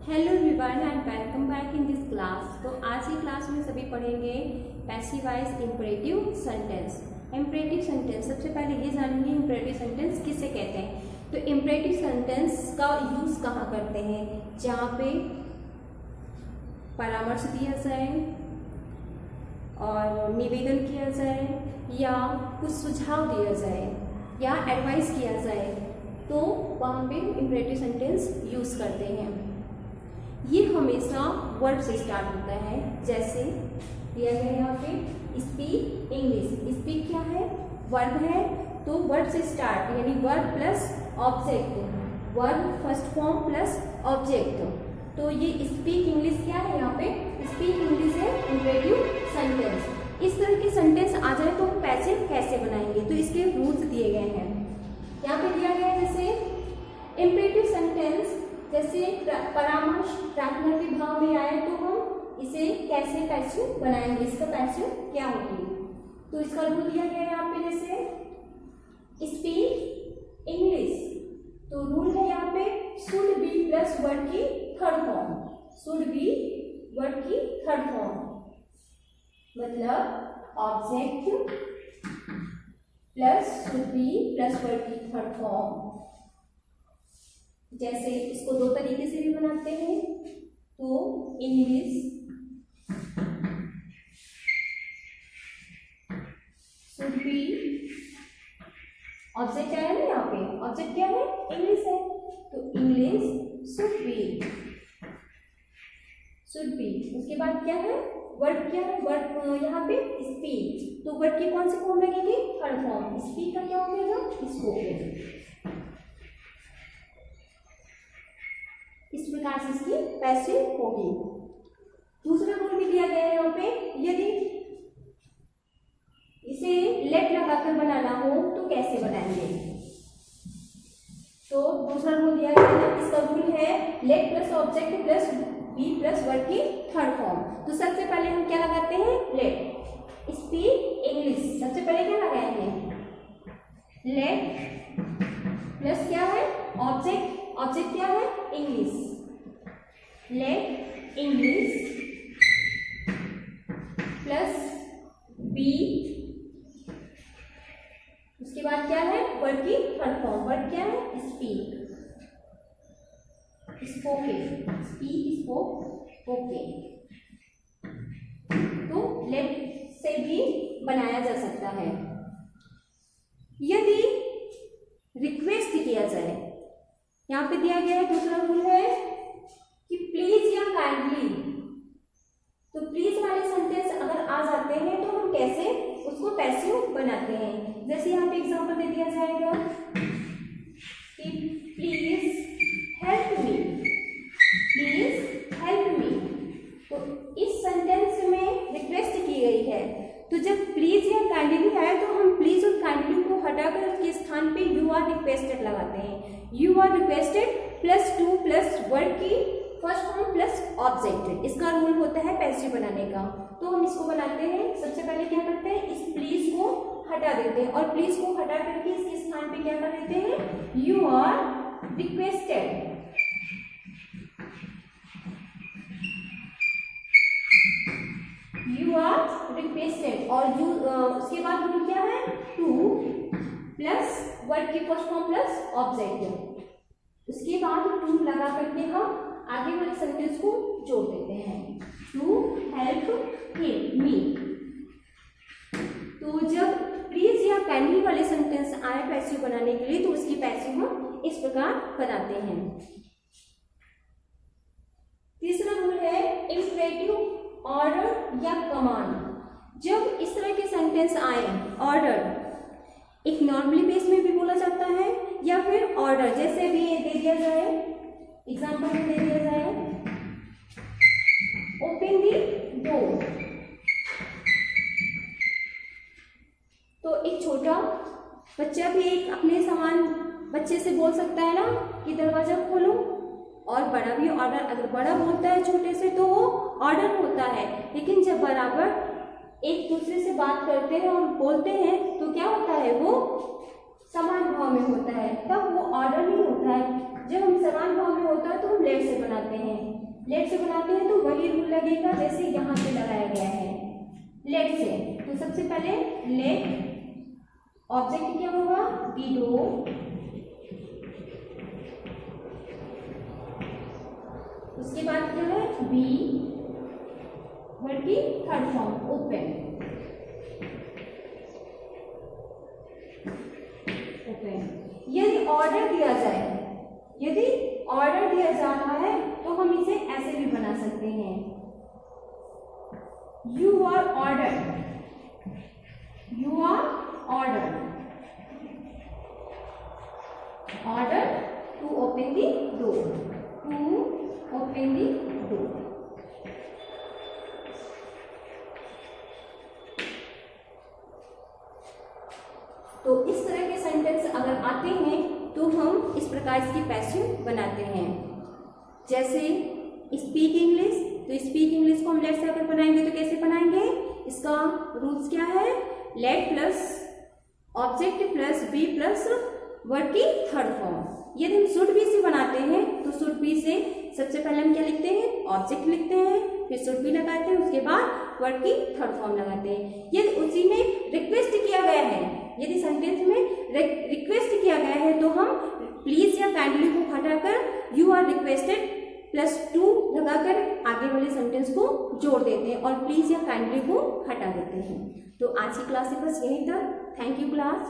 Hello everyone and welcome back in this class. तो आज की क्लास में सभी पढ़ेंगे passive voice imperative sentence. Imperative sentence सबसे पहले ये जानेंगे इंपरेटिव सेंटेंस किसे कहते हैं। तो इंपरेटिव सेंटेंस का यूज़ कहाँ करते हैं, जहाँ पे परामर्श दिया जाए और निवेदन किया जाए या कुछ सुझाव दिया जाए या एडवाइस किया जाए, तो वहाँ पे इंपरेटिव सेंटेंस यूज़ करते हैं। ये हमेशा वर्ब से स्टार्ट होता है। जैसे दिया गया है यहाँ पे स्पीक इंग्लिश। स्पीक क्या है, वर्ब है, तो वर्ब से स्टार्ट यानी verb plus object, verb first form plus object. तो ये स्पीक इंग्लिश क्या है, यहाँ पे स्पीक इंग्लिश है इंपरेटिव सेंटेंस। इस तरह के सेंटेंस आ जाए तो पैसिव कैसे बनाएंगे, तो इसके रूल्स दिए गए हैं। यहाँ पे दिया गया है जैसे इंपरेटिव सेंटेंस जैसे परामर्श प्रार्थना के भाव में आए तो हम इसे कैसे पैसिव बनाएंगे, इसका पैसिव क्या होगी। तो इसका रूल दिया गया है यहाँ पे जैसे स्पीक इंग्लिश, तो रूल है यहाँ पे शुड बी प्लस वर्ड की third form. Should be word की थर्ड फॉर्म मतलब object plus should be plus word की थर्ड फॉर्म। जैसे इसको दो तरीके से भी बनाते हैं, तो इंग्लिश शुड बी, ऑब्जेक्ट क्या है ना, यहाँ पे ऑब्जेक्ट क्या है, इंग्लिश है, तो इंग्लिश शुड बी। उसके बाद क्या है, वर्ड क्या है, वर्ड यहाँ पे स्पीक, तो वर्ड की कौन सी फॉर्म लगेगी, थर्ड फॉर्म। स्पीक का क्या हो जाएगा, स्पोकन। इस प्रकार से इसकी पैसिव होगी। दूसरा रूल भी दिया गया है यहाँ पे, यदि इसे लेट लगाकर बनाना हो तो कैसे बनाएंगे। तो दूसरा रूल दिया गया है, इसका रूल है let plus object plus be plus word की थर्ड फॉर्म। तो सबसे पहले हम क्या लगाते हैं, लेट। स्पीक इंग्लिश सबसे पहले क्या लगाएंगे, लेट प्लस क्या है, ऑब्जेक्ट, ऑब्जेक्ट क्या है, English. Let English plus be, उसके बाद क्या है, वर्ड की थर्ड फॉर्म। वर्ड क्या है, speak, spoken, speak spoke okay. तो लेट से भी बनाया जा सकता है। यदि रिक्वेस्ट किया जाए, यहाँ पे दिया गया है दूसरा रूल है कि प्लीज या काइंडली। तो प्लीज वाले सेंटेंस अगर आ जाते हैं तो हम कैसे उसको पैसिव बनाते हैं। जैसे यहाँ पे एग्जांपल दे दिया जाएगा कि please help me, please help me. तो इस सेंटेंस में रिक्वेस्ट की गई है, तो जब प्लीज या काइंडली है तो हम प्लीज और काइंडली को हटाकर उसके स्थान पे यू आर रिक्वेस्टेड लगाते हैं। You are requested plus to plus word की फर्स्ट फॉर्म प्लस ऑब्जेक्ट। इसका रूल होता है पैसिव बनाने का। तो हम इसको बनाते हैं, सबसे पहले क्या करते हैं, इस प्लीज को हटा देते हैं और प्लीज को हटा करके इसके स्थान पे क्या कर देते हैं, you are requested. You are requested और यू उसके बाद रूल क्या है, टू प्लस वर्ड की फर्स्ट फॉर्म प्लस ऑब्जेक्ट। उसके बाद टू लगा करके हम आगे वाले सेंटेंस को जोड़ देते हैं, टू हेल्प मी। तो जब प्लीज या काइंडली वाले सेंटेंस आए पैसिव बनाने के लिए, तो उसकी पैसिव हम इस प्रकार बनाते हैं। तीसरा रूल है इंपरेटिव ऑर्डर या कमांड। जब इस तरह के सेंटेंस आए, ऑर्डर एक नॉर्मली बेस में भी बोला जाता है या फिर ऑर्डर, जैसे भी ये दे दिया जाए, एग्जांपल में दे दिया जाए ओपन दी डोर। तो एक छोटा बच्चा भी एक अपने समान बच्चे से बोल सकता है ना कि दरवाजा खोलो, और बड़ा भी ऑर्डर, अगर बड़ा बोलता है छोटे से तो वो ऑर्डर होता है। लेकिन जब बराबर एक दूसरे से बात करते हैं और बोलते हैं तो क्या होता है, वो समान भाव में होता है, तब वो ऑर्डर नहीं होता है। जब हम समान भाव में होता है तो हम लेट से बनाते हैं। लेट से बनाते हैं तो वही रूल लगेगा जैसे यहाँ पे लगाया गया है लेट से। तो सबसे पहले लेट ऑब्जेक्ट क्या होगा, विडो, उसके बाद क्या है बी, वर्ड की थर्ड फॉर्म ओपन, यदि ऑर्डर दिया जाए, यदि ऑर्डर दिया जा रहा है तो हम इसे ऐसे भी बना सकते हैं, you are order, you are order, order to open the door, to open the door. तो इस तरह के सेंटेंस अगर आते हैं तो हम इस प्रकार की पैसिव बनाते हैं। जैसे स्पीक इंग्लिश, तो स्पीक इंग्लिश को हम लेट से अगर बनाएंगे तो कैसे बनाएंगे, इसका रूल्स क्या है, let plus object plus be plus word की थर्ड फॉर्म। यदि हम शुड बी से बनाते हैं तो शुड बी से सबसे पहले हम क्या लिखते हैं, ऑब्जेक्ट लिखते हैं, फिर शुड बी लगाते हैं, उसके बाद वर्ड की थर्ड फॉर्म लगाते हैं। यदि उसी में रिक्वेस्ट किया गया है, यदि सेंटेंस में रिक्वेस्ट किया गया है तो हम प्लीज या काइंडली को हटाकर you are requested plus to लगाकर आगे वाले सेंटेंस को जोड़ देते हैं और प्लीज या काइंडली को हटा देते हैं। तो आज की क्लास से बस यही था। Thank you class.